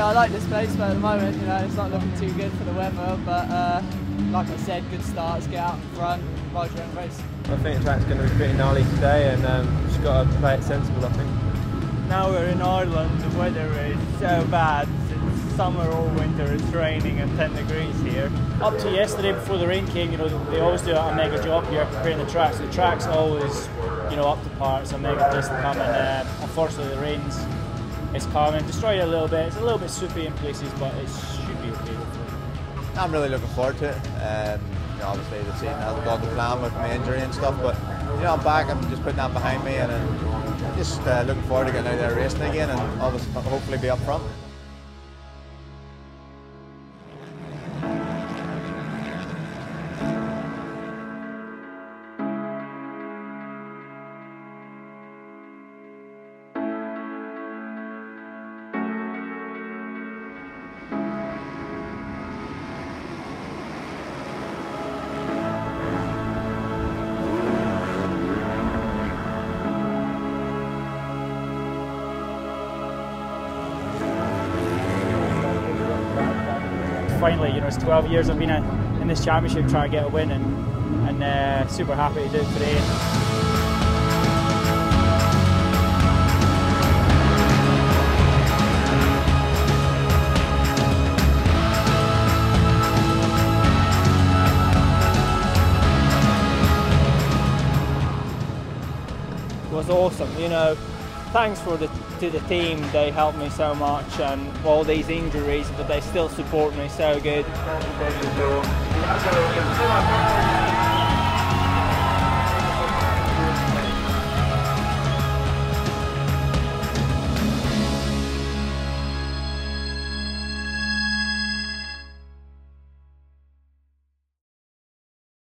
I like this place, but at the moment, you know, it's not looking too good for the weather. But like I said, good starts, get out in front, ride your own race. I think the track's going to be pretty gnarly today, and just got to play it sensible, I think. Now we're in Ireland, the weather is so bad. It's summer or winter, it's raining and 10 degrees here. Up to yesterday before the rain came, you know, they always do a mega job here preparing the track. So the track's always, you know, up to par. It's a mega place to come, and unfortunately the rain's come and destroyed it a little bit. It's a little bit soupy in places, but it should be okay. I'm really looking forward to it. You know, obviously the season hasn't gone to plan with my injury and stuff, but you know, I'm back. I'm just putting that behind me, and just looking forward to getting out there racing again, and obviously hopefully be up front. Finally, you know, it's 12 years I've been in this championship trying to get a win, and super happy to do it today. It was awesome, you know. Thanks to the team, they helped me so much, and all these injuries, but they still support me so good.